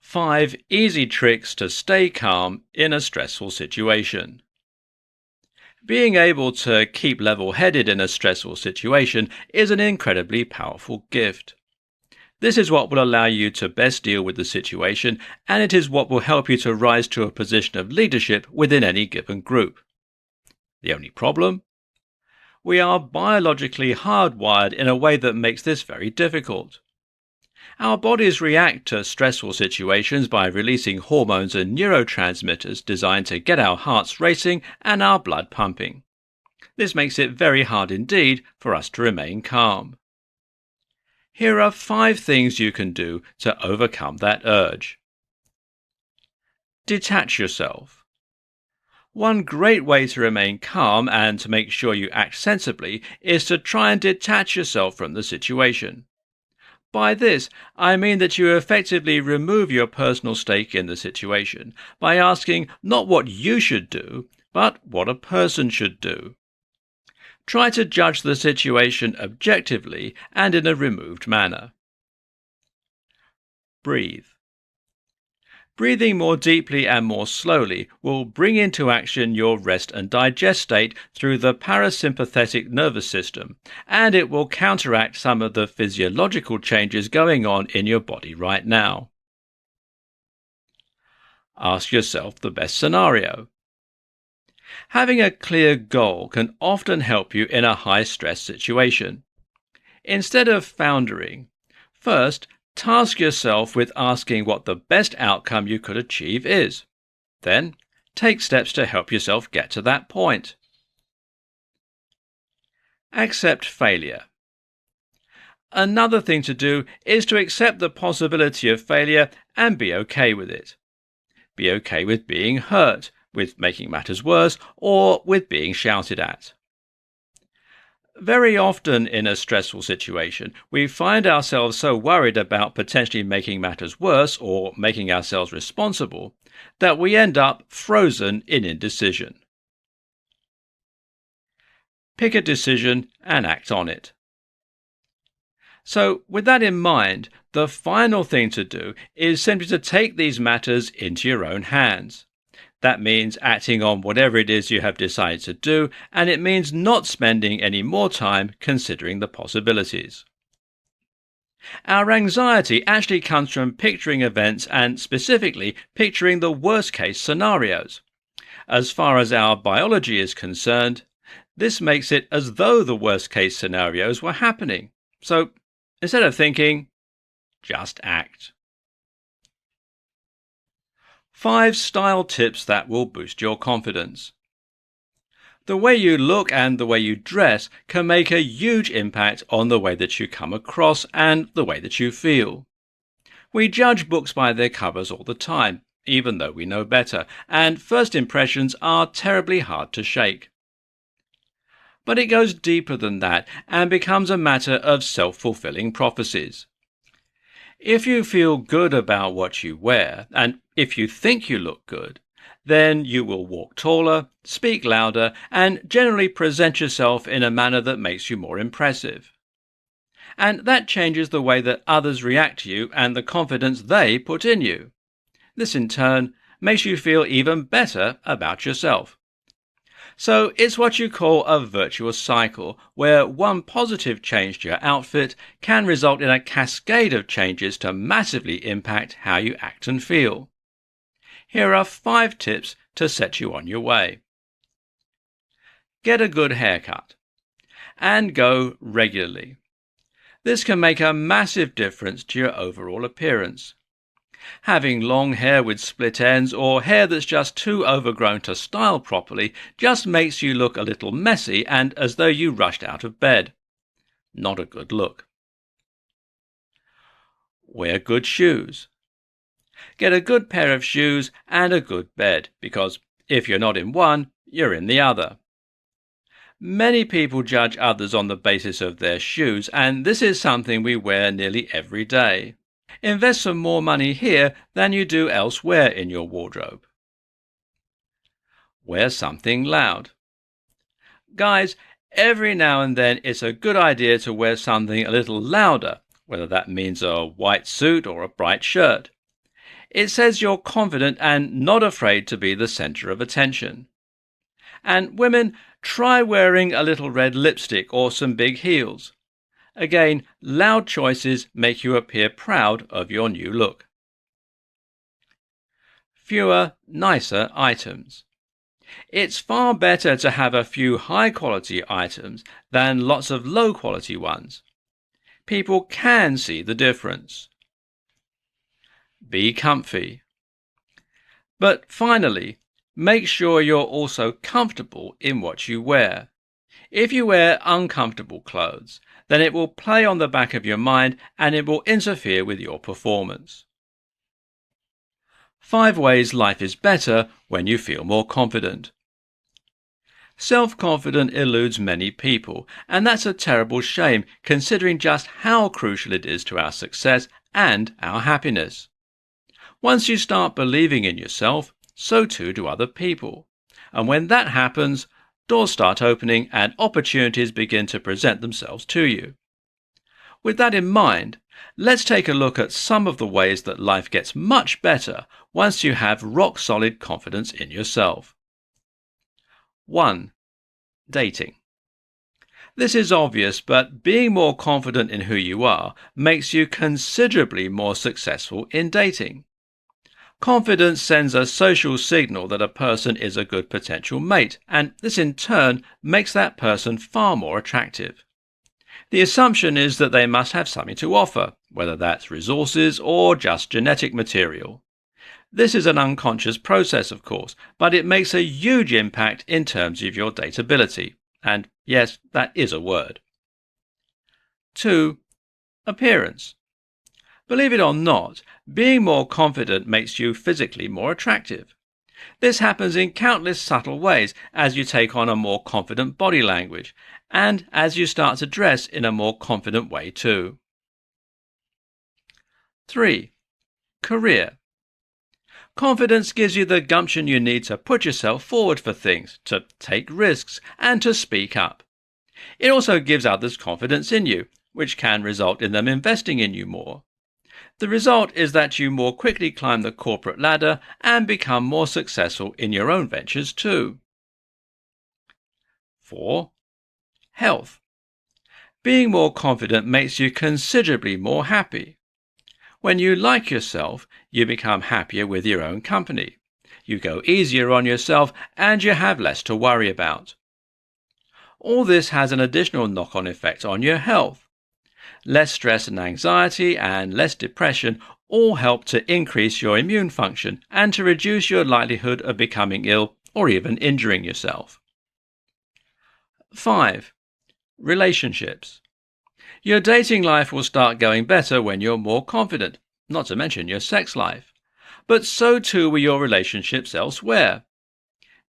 5 easy tricks to stay calm in a stressful situation. Being able to keep level-headed in a stressful situation is an incredibly powerful gift. This is what will allow you to best deal with the situation, and it is what will help you to rise to a position of leadership within any given group. The only problem? We are biologically hardwired in a way that makes this very difficult. Our bodies react to stressful situations by releasing hormones and neurotransmitters designed to get our hearts racing and our blood pumping. This makes it very hard indeed for us to remain calm. Here are 5 things you can do to overcome that urge. Detach yourself. One great way to remain calm and to make sure you act sensibly is to try and detach yourself from the situation. By this, I mean that you effectively remove your personal stake in the situation by asking not what you should do, but what a person should do. Try to judge the situation objectively and in a removed manner. Breathe. Breathing more deeply and more slowly will bring into action your rest and digest state through the parasympathetic nervous system, and it will counteract some of the physiological changes going on in your body right now. Ask yourself the best scenario. Having a clear goal can often help you in a high-stress situation. Instead of floundering, first, task yourself with asking what the best outcome you could achieve is. Then, take steps to help yourself get to that point. Accept failure. Another thing to do is to accept the possibility of failure and be okay with it. Be okay with being hurt, with making matters worse, or with being shouted at. Very often in a stressful situation, we find ourselves so worried about potentially making matters worse or making ourselves responsible that we end up frozen in indecision. Pick a decision and act on it. So, with that in mind, the final thing to do is simply to take these matters into your own hands. That means acting on whatever it is you have decided to do, and it means not spending any more time considering the possibilities. Our anxiety actually comes from picturing events and specifically picturing the worst-case scenarios. As far as our biology is concerned, this makes it as though the worst-case scenarios were happening. So, instead of thinking, just act. 5 style tips that will boost your confidence. The way you look and the way you dress can make a huge impact on the way that you come across and the way that you feel. We judge books by their covers all the time, even though we know better, and first impressions are terribly hard to shake. But it goes deeper than that and becomes a matter of self-fulfilling prophecies. If you feel good about what you wear, and if you think you look good, then you will walk taller, speak louder, and generally present yourself in a manner that makes you more impressive. And that changes the way that others react to you and the confidence they put in you. This in turn makes you feel even better about yourself. So it's what you call a virtuous cycle, where one positive change to your outfit can result in a cascade of changes to massively impact how you act and feel. Here are 5 tips to set you on your way. Get a good haircut. And go regularly. This can make a massive difference to your overall appearance. Having long hair with split ends or hair that's just too overgrown to style properly just makes you look a little messy and as though you rushed out of bed. Not a good look. Wear good shoes. Get a good pair of shoes and a good bed, because if you're not in one, you're in the other. Many people judge others on the basis of their shoes, and this is something we wear nearly every day. Invest some more money here than you do elsewhere in your wardrobe. Wear something loud. Guys, every now and then it's a good idea to wear something a little louder, whether that means a white suit or a bright shirt. It says you're confident and not afraid to be the center of attention. And women, try wearing a little red lipstick or some big heels. Again, loud choices make you appear proud of your new look. Fewer, nicer items. It's far better to have a few high-quality items than lots of low-quality ones. People can see the difference. Be comfy. But finally, make sure you're also comfortable in what you wear. If you wear uncomfortable clothes, then it will play on the back of your mind and it will interfere with your performance. 5 ways life is better when you feel more confident. Self-confidence eludes many people, and that's a terrible shame considering just how crucial it is to our success and our happiness. Once you start believing in yourself, so too do other people. And when that happens, doors start opening and opportunities begin to present themselves to you. With that in mind, let's take a look at some of the ways that life gets much better once you have rock-solid confidence in yourself. 1. Dating. This is obvious, but being more confident in who you are makes you considerably more successful in dating. Confidence sends a social signal that a person is a good potential mate, and this in turn makes that person far more attractive. The assumption is that they must have something to offer, whether that's resources or just genetic material. This is an unconscious process, of course, but it makes a huge impact in terms of your dateability. And yes, that is a word. 2. Appearance. Believe it or not, being more confident makes you physically more attractive. This happens in countless subtle ways as you take on a more confident body language, and as you start to dress in a more confident way too. 3. Career. Confidence gives you the gumption you need to put yourself forward for things, to take risks, and to speak up. It also gives others confidence in you, which can result in them investing in you more. The result is that you more quickly climb the corporate ladder and become more successful in your own ventures too. 4. Health. Being more confident makes you considerably more happy. When you like yourself, you become happier with your own company. You go easier on yourself and you have less to worry about. All this has an additional knock-on effect on your health. Less stress and anxiety and less depression all help to increase your immune function and to reduce your likelihood of becoming ill or even injuring yourself. 5. Relationships. Your dating life will start going better when you're more confident, not to mention your sex life. But so too will your relationships elsewhere.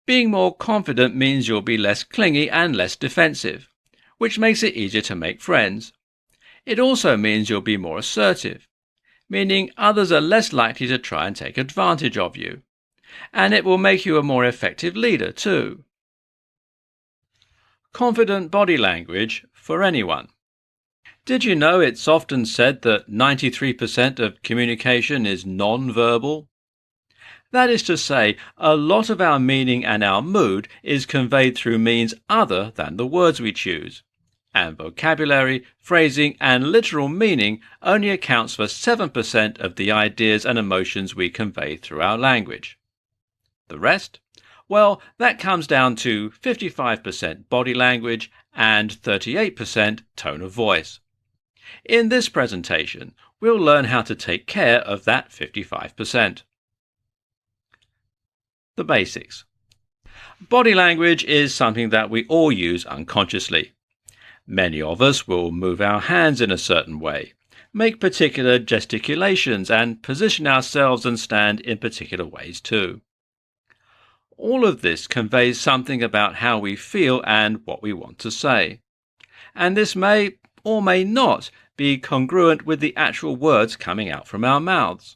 Being more confident means you'll be less clingy and less defensive, which makes it easier to make friends. It also means you'll be more assertive, meaning others are less likely to try and take advantage of you. And it will make you a more effective leader too. Confident body language for anyone. Did you know it's often said that 93% of communication is non-verbal? That is to say, a lot of our meaning and our mood is conveyed through means other than the words we choose. And vocabulary, phrasing and literal meaning only accounts for 7% of the ideas and emotions we convey through our language. The rest? Well, that comes down to 55% body language and 38% tone of voice. In this presentation, we'll learn how to take care of that 55%. The basics. Body language is something that we all use unconsciously. Many of us will move our hands in a certain way, make particular gesticulations, and position ourselves and stand in particular ways too. All of this conveys something about how we feel and what we want to say. And this may or may not be congruent with the actual words coming out from our mouths.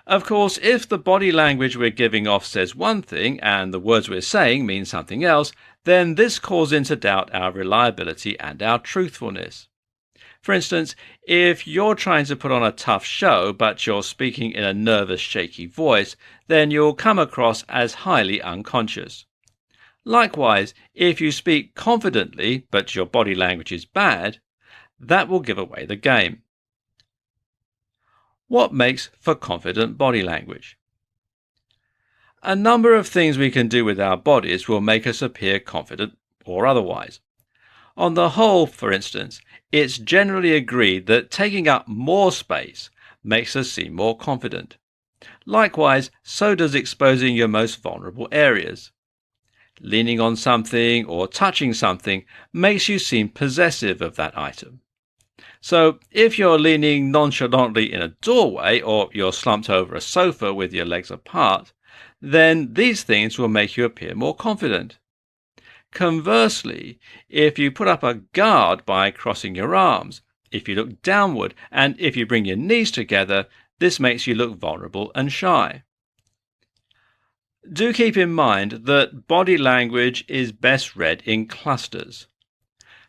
Of course, if the body language we're giving off says one thing and the words we're saying mean something else, then this calls into doubt our reliability and our truthfulness. For instance, if you're trying to put on a tough show but you're speaking in a nervous, shaky voice, then you'll come across as highly unconscious. Likewise, if you speak confidently but your body language is bad, that will give away the game. What makes for confident body language? A number of things we can do with our bodies will make us appear confident or otherwise. On the whole, for instance, it's generally agreed that taking up more space makes us seem more confident. Likewise, so does exposing your most vulnerable areas. Leaning on something or touching something makes you seem possessive of that item. So if you're leaning nonchalantly in a doorway or you're slumped over a sofa with your legs apart, then these things will make you appear more confident. Conversely, if you put up a guard by crossing your arms, if you look downward, and if you bring your knees together, this makes you look vulnerable and shy. Do keep in mind that body language is best read in clusters.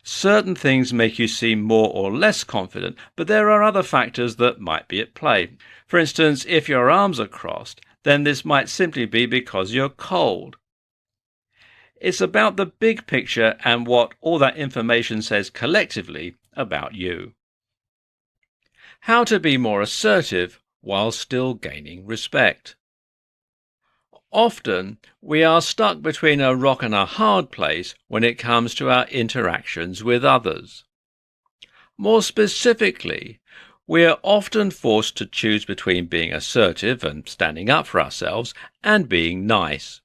Certain things make you seem more or less confident, but there are other factors that might be at play. For instance, if your arms are crossed, then this might simply be because you're cold. It's about the big picture and what all that information says collectively about you. How to be more assertive while still gaining respect. Often, we are stuck between a rock and a hard place when it comes to our interactions with others. More specifically, we are often forced to choose between being assertive and standing up for ourselves and being nice.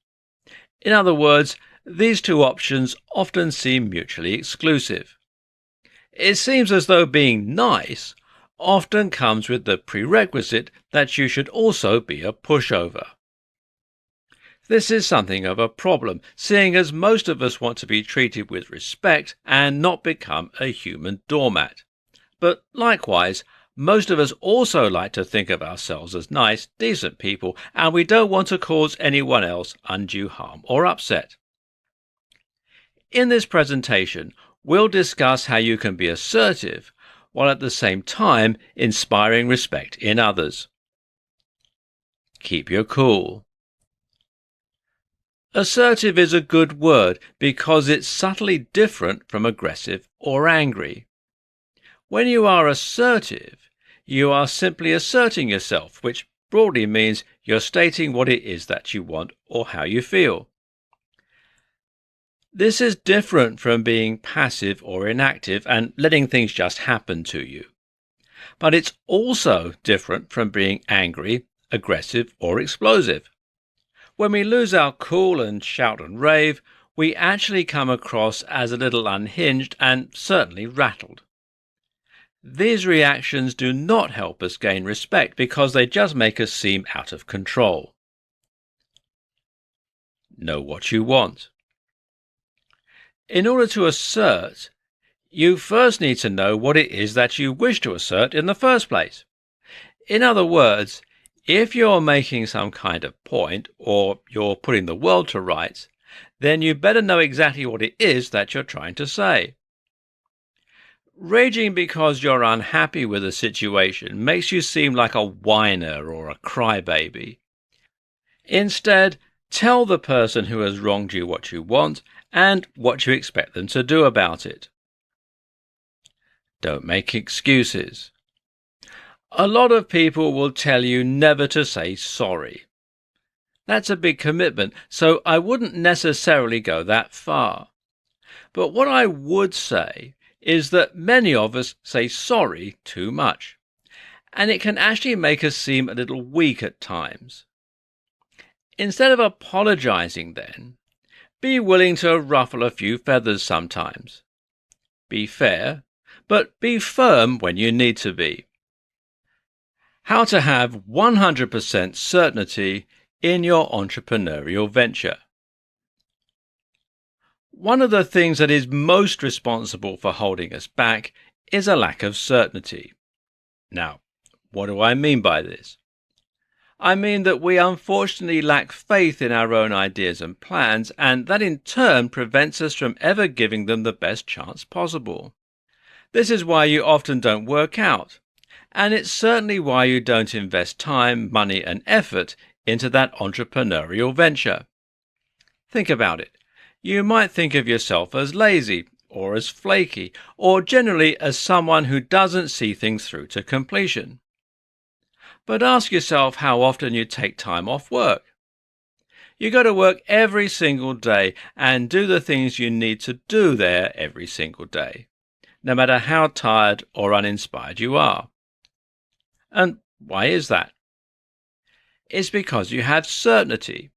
In other words, these two options often seem mutually exclusive. It seems as though being nice often comes with the prerequisite that you should also be a pushover. This is something of a problem, seeing as most of us want to be treated with respect and not become a human doormat. But likewise, most of us also like to think of ourselves as nice, decent people, and we don't want to cause anyone else undue harm or upset. In this presentation, we'll discuss how you can be assertive while at the same time inspiring respect in others. Keep your cool. Assertive is a good word because it's subtly different from aggressive or angry. When you are assertive, you are simply asserting yourself, which broadly means you're stating what it is that you want or how you feel. This is different from being passive or inactive and letting things just happen to you. But it's also different from being angry, aggressive, or explosive. When we lose our cool and shout and rave, we actually come across as a little unhinged and certainly rattled. These reactions do not help us gain respect because they just make us seem out of control. Know what you want. In order to assert, you first need to know what it is that you wish to assert in the first place. In other words, if you're making some kind of point or you're putting the world to rights, then you better know exactly what it is that you're trying to say. Raging because you're unhappy with a situation makes you seem like a whiner or a crybaby. Instead, tell the person who has wronged you what you want and what you expect them to do about it. Don't make excuses. A lot of people will tell you never to say sorry. That's a big commitment, so I wouldn't necessarily go that far. But what I would say is that many of us say sorry too much, and it can actually make us seem a little weak at times. Instead of apologizing then, be willing to ruffle a few feathers sometimes. Be fair, but be firm when you need to be. How to have 100% certainty in your entrepreneurial venture. One of the things that is most responsible for holding us back is a lack of certainty. Now, what do I mean by this? I mean that we unfortunately lack faith in our own ideas and plans, and that in turn prevents us from ever giving them the best chance possible. This is why you often don't work out, and it's certainly why you don't invest time, money, and effort into that entrepreneurial venture. Think about it. You might think of yourself as lazy, or as flaky, or generally as someone who doesn't see things through to completion. But ask yourself how often you take time off work. You go to work every single day and do the things you need to do there every single day, no matter how tired or uninspired you are. And why is that? It's because you have certainty.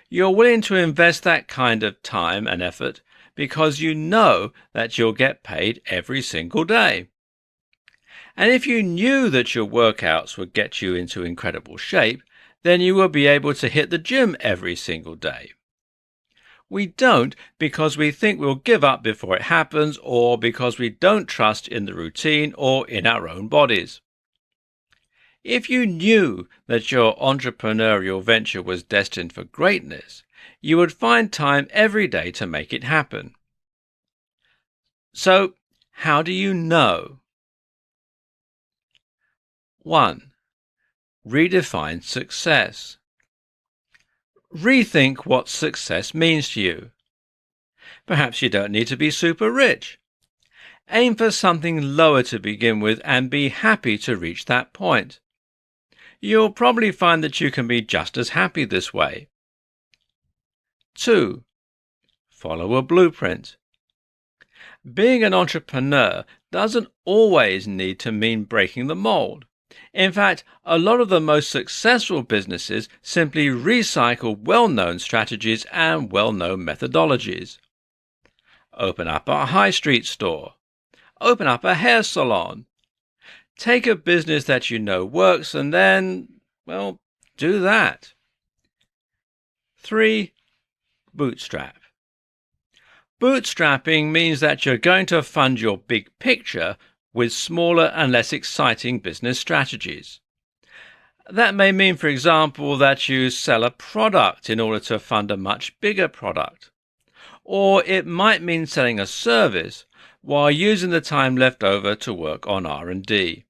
You're willing to invest that kind of time and effort because you know that you'll get paid every single day. And if you knew that your workouts would get you into incredible shape, then you will be able to hit the gym every single day. We don't because we think we'll give up before it happens, or because we don't trust in the routine or in our own bodies. If you knew that your entrepreneurial venture was destined for greatness, you would find time every day to make it happen. So, how do you know? 1. Redefine success. Rethink what success means to you. Perhaps you don't need to be super rich. Aim for something lower to begin with and be happy to reach that point. You'll probably find that you can be just as happy this way. 2. Follow a blueprint. Being an entrepreneur doesn't always need to mean breaking the mold. In fact, a lot of the most successful businesses simply recycle well-known strategies and well-known methodologies. Open up a high street store. Open up a hair salon. Take a business that you know works and then, do that. 3. Bootstrap. Bootstrapping means that you're going to fund your big picture with smaller and less exciting business strategies. That may mean, for example, that you sell a product in order to fund a much bigger product. Or it might mean selling a service while using the time left over to work on R&D.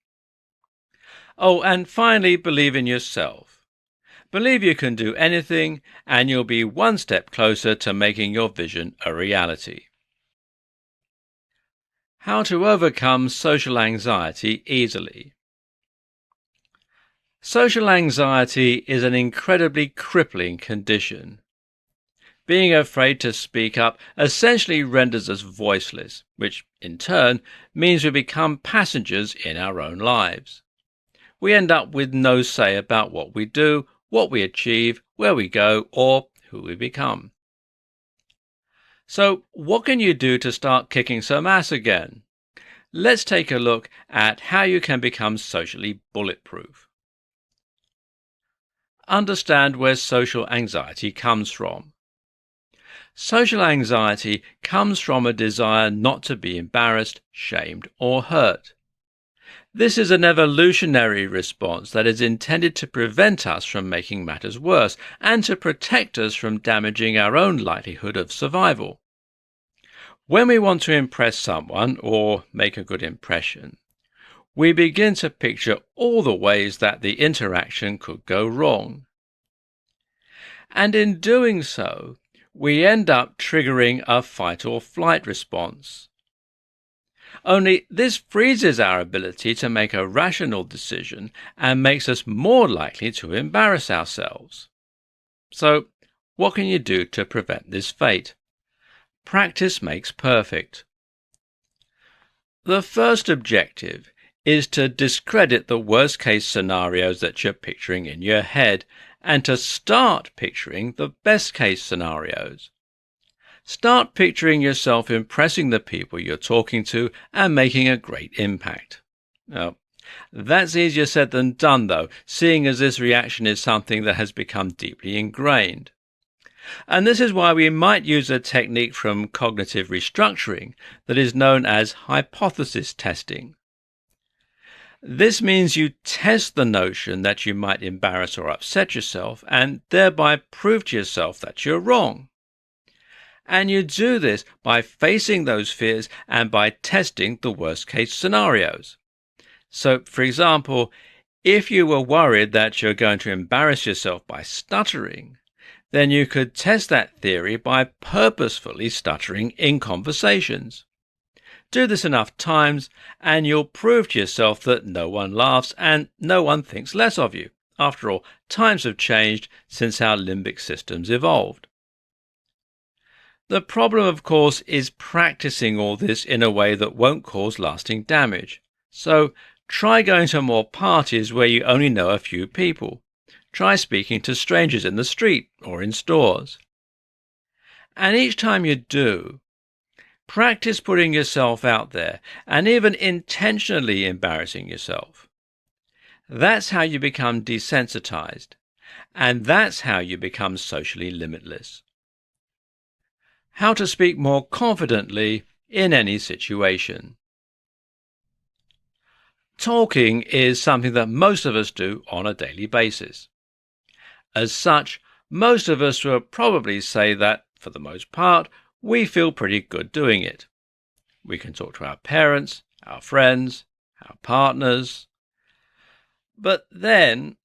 Oh, and finally, believe in yourself. Believe you can do anything, and you'll be one step closer to making your vision a reality. How to overcome social anxiety easily. Social anxiety is an incredibly crippling condition. Being afraid to speak up essentially renders us voiceless, which in turn means we become passengers in our own lives. We end up with no say about what we do, what we achieve, where we go, or who we become. So, what can you do to start kicking some ass again? Let's take a look at how you can become socially bulletproof. Understand where social anxiety comes from. Social anxiety comes from a desire not to be embarrassed, shamed, or hurt. This is an evolutionary response that is intended to prevent us from making matters worse and to protect us from damaging our own likelihood of survival. When we want to impress someone or make a good impression, we begin to picture all the ways that the interaction could go wrong. And in doing so, we end up triggering a fight or flight response. Only this freezes our ability to make a rational decision and makes us more likely to embarrass ourselves. So, what can you do to prevent this fate? Practice makes perfect. The first objective is to discredit the worst-case scenarios that you're picturing in your head and to start picturing the best-case scenarios. Start picturing yourself impressing the people you're talking to and making a great impact. Now, that's easier said than done, though, seeing as this reaction is something that has become deeply ingrained. And this is why we might use a technique from cognitive restructuring that is known as hypothesis testing. This means you test the notion that you might embarrass or upset yourself and thereby prove to yourself that you're wrong. And you do this by facing those fears and by testing the worst case scenarios. So, for example, if you were worried that you're going to embarrass yourself by stuttering, then you could test that theory by purposefully stuttering in conversations. Do this enough times and you'll prove to yourself that no one laughs and no one thinks less of you. After all, times have changed since our limbic systems evolved. The problem, of course, is practicing all this in a way that won't cause lasting damage. So try going to more parties where you only know a few people. Try speaking to strangers in the street or in stores. And each time you do, practice putting yourself out there and even intentionally embarrassing yourself. That's how you become desensitized, and that's how you become socially limitless. How to speak more confidently in any situation. Talking is something that most of us do on a daily basis. As such, most of us will probably say that, for the most part, we feel pretty good doing it. We can talk to our parents, our friends, our partners. But then,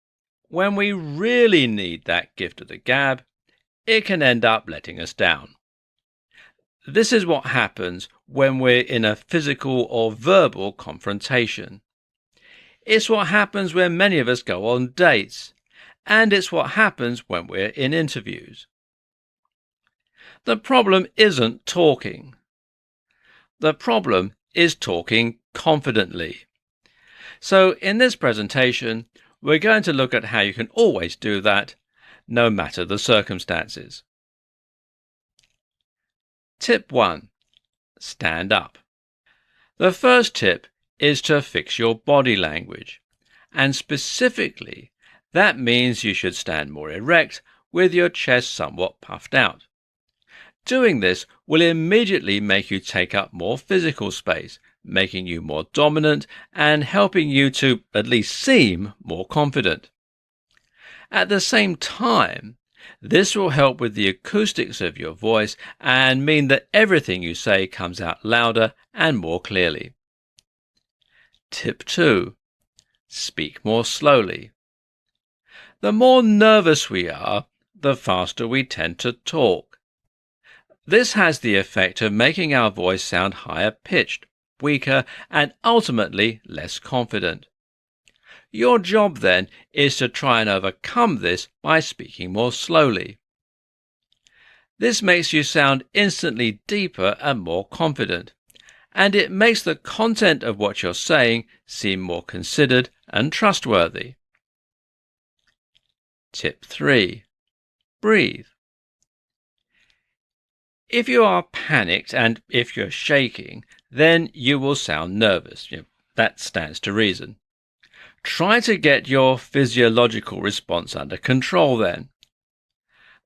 when we really need that gift of the gab, it can end up letting us down. This is what happens when we're in a physical or verbal confrontation. It's what happens when many of us go on dates, and it's what happens when we're in interviews. The problem isn't talking. The problem is talking confidently. So in this presentation, we're going to look at how you can always do that, no matter the circumstances. Tip 1. Stand up. The first tip is to fix your body language, and specifically, that means you should stand more erect with your chest somewhat puffed out. Doing this will immediately make you take up more physical space, making you more dominant and helping you to at least seem more confident. At the same time, this will help with the acoustics of your voice and mean that everything you say comes out louder and more clearly. Tip 2. Speak more slowly. The more nervous we are, the faster we tend to talk. This has the effect of making our voice sound higher pitched, weaker, and ultimately less confident. Your job then is to try and overcome this by speaking more slowly. This makes you sound instantly deeper and more confident, and it makes the content of what you're saying seem more considered and trustworthy. Tip 3. Breathe. If you are panicked and if you're shaking, then you will sound nervous. That stands to reason. Try to get your physiological response under control then.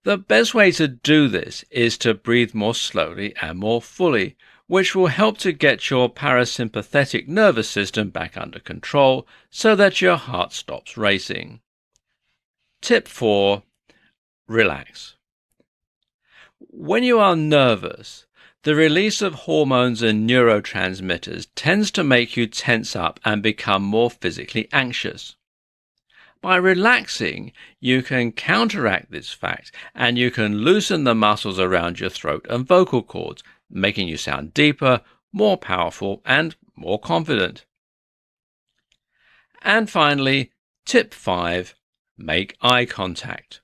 The best way to do this is to breathe more slowly and more fully, which will help to get your parasympathetic nervous system back under control so that your heart stops racing. Tip 4. Relax. When you are nervous, the release of hormones and neurotransmitters tends to make you tense up and become more physically anxious. By relaxing, you can counteract this fact and you can loosen the muscles around your throat and vocal cords, making you sound deeper, more powerful, and more confident. And finally, tip 5, make eye contact.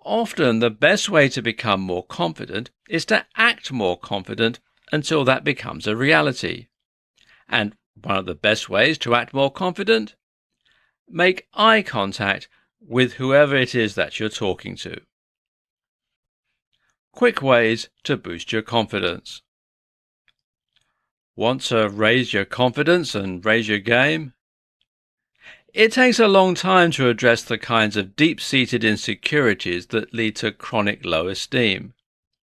Often the best way to become more confident is to act more confident until that becomes a reality. And one of the best ways to act more confident? Make eye contact with whoever it is that you're talking to. Quick ways to boost your confidence. Want to raise your confidence and raise your game? It takes a long time to address the kinds of deep-seated insecurities that lead to chronic low esteem.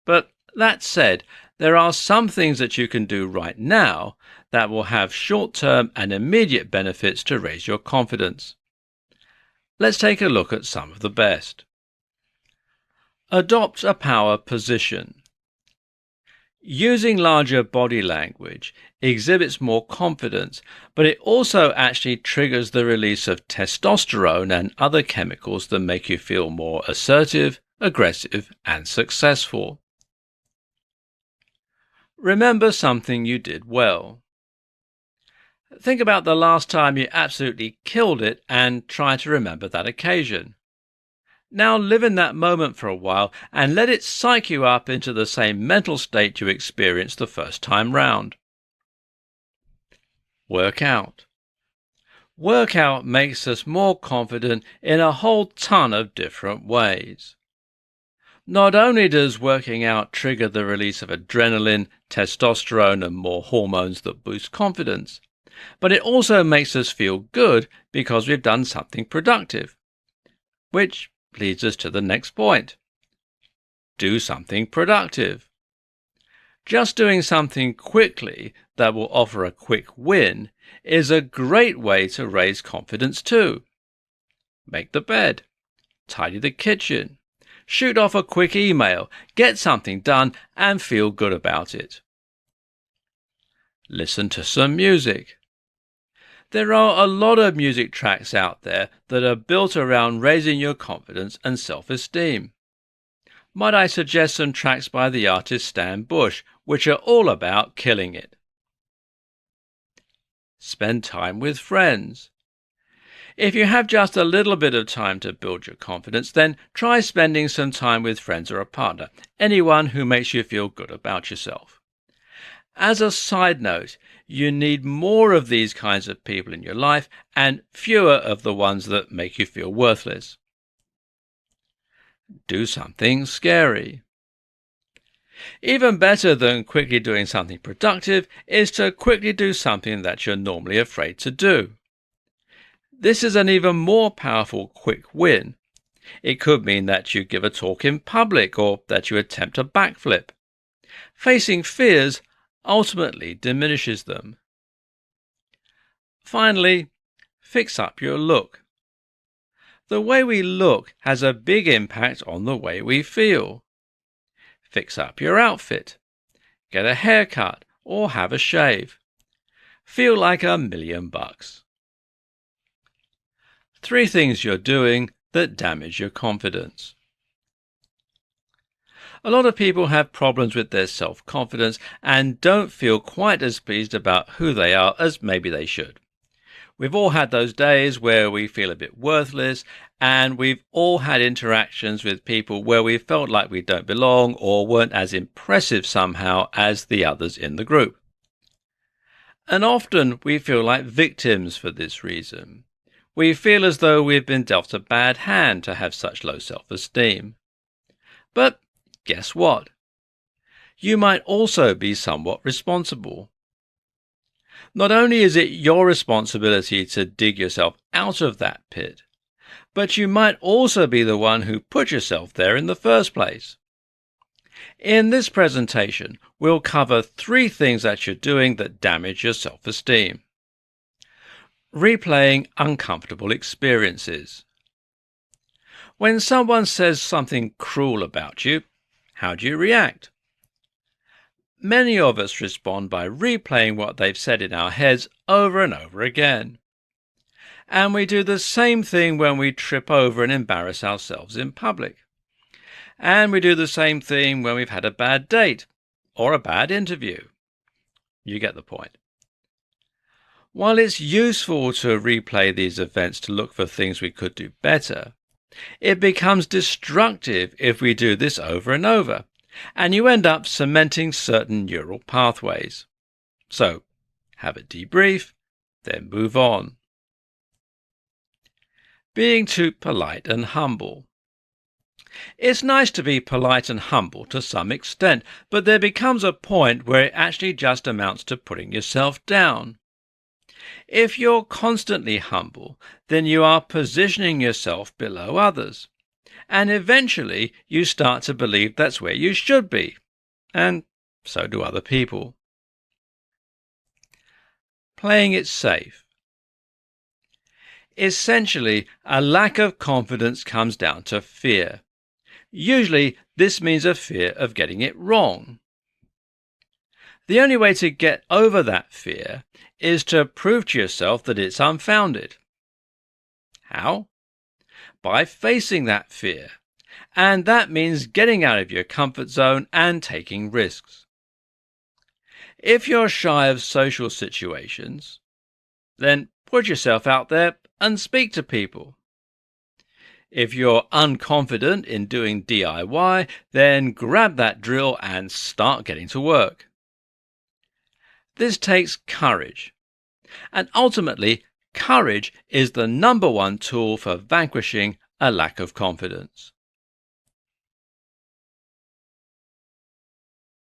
But that said, there are some things that you can do right now that will have short-term and immediate benefits to raise your confidence. Let's take a look at some of the best. Adopt a power position. Using larger body language exhibits more confidence, but it also actually triggers the release of testosterone and other chemicals that make you feel more assertive, aggressive, and successful. Remember something you did well. Think about the last time you absolutely killed it and try to remember that occasion. Now live in that moment for a while and let it psych you up into the same mental state you experienced the first time round. Work out. Workout makes us more confident in a whole ton of different ways. Not only does working out trigger the release of adrenaline, testosterone, and more hormones that boost confidence, but it also makes us feel good because we've done something productive. Which leads us to the next point. Do something productive. Just doing something quickly that will offer a quick win is a great way to raise confidence too. Make the bed, tidy the kitchen, shoot off a quick email, get something done and feel good about it. Listen to some music. There are a lot of music tracks out there that are built around raising your confidence and self-esteem. Might I suggest some tracks by the artist Stan Bush, which are all about killing it? Spend time with friends. If you have just a little bit of time to build your confidence, then try spending some time with friends or a partner, anyone who makes you feel good about yourself. As a side note, you need more of these kinds of people in your life and fewer of the ones that make you feel worthless. Do something scary. Even better than quickly doing something productive is to quickly do something that you're normally afraid to do. This is an even more powerful quick win. It could mean that you give a talk in public or that you attempt a backflip. Facing fears ultimately diminishes them. Finally, fix up your look. The way we look has a big impact on the way we feel. Fix up your outfit. Get a haircut or have a shave. Feel like $1,000,000. 3 things you're doing that damage your confidence. A lot of people have problems with their self-confidence and don't feel quite as pleased about who they are as maybe they should. We've all had those days where we feel a bit worthless, and we've all had interactions with people where we felt like we don't belong or weren't as impressive somehow as the others in the group. And often we feel like victims for this reason. We feel as though we've been dealt a bad hand to have such low self-esteem. But guess what? You might also be somewhat responsible. Not only is it your responsibility to dig yourself out of that pit, but you might also be the one who put yourself there in the first place. In this presentation, we'll cover 3 things that you're doing that damage your self-esteem. Replaying uncomfortable experiences. When someone says something cruel about you, how do you react? Many of us respond by replaying what they've said in our heads over and over again. And we do the same thing when we trip over and embarrass ourselves in public. And we do the same thing when we've had a bad date or a bad interview. You get the point. While it's useful to replay these events to look for things we could do better, it becomes destructive if we do this over and over, and you end up cementing certain neural pathways. So, have a debrief, then move on. Being too polite and humble. It's nice to be polite and humble to some extent, but there becomes a point where it actually just amounts to putting yourself down. If you're constantly humble, then you are positioning yourself below others. And eventually you start to believe that's where you should be. And so do other people. Playing it safe. Essentially, a lack of confidence comes down to fear. Usually, this means a fear of getting it wrong. The only way to get over that fear is to prove to yourself that it's unfounded. How? By facing that fear. And that means getting out of your comfort zone and taking risks. If you're shy of social situations, then put yourself out there and speak to people. If you're unconfident in doing DIY, then grab that drill and start getting to work. This takes courage. And ultimately, courage is the #1 tool for vanquishing a lack of confidence.